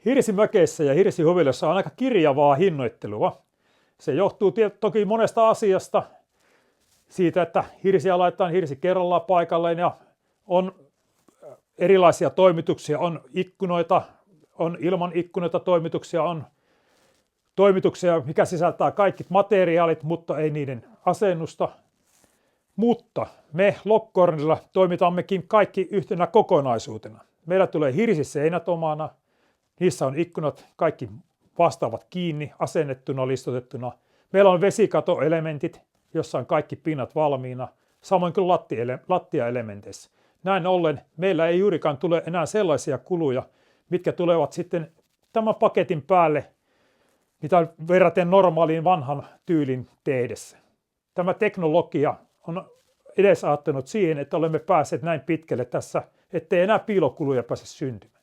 Hirsimökeissä ja hirsihuviloissa on aika kirjavaa hinnoittelua. Se johtuu toki monesta asiasta. Siitä, että hirsiä laitetaan hirsi kerrallaan paikalleen ja on erilaisia toimituksia, on ikkunoita, on ilman ikkunoita toimituksia, on toimituksia, mikä sisältää kaikki materiaalit, mutta ei niiden asennusta. Mutta me Lockhornilla toimitammekin kaikki yhtenä kokonaisuutena. Meillä tulee hirsiseinät omana, niissä on ikkunat, kaikki vastaavat kiinni, asennettuna, listotettuna. Meillä on vesikatoelementit, jossa on kaikki pinnat valmiina, samoin kuin lattiaelementeissä. Näin ollen meillä ei juurikaan tule enää sellaisia kuluja, mitkä tulevat sitten tämän paketin päälle, mitä verraten normaaliin vanhan tyylin tehdessä. Tämä teknologia on edesauttanut siihen, että olemme päässeet näin pitkälle tässä, ettei enää piilokuluja pääse syntymään.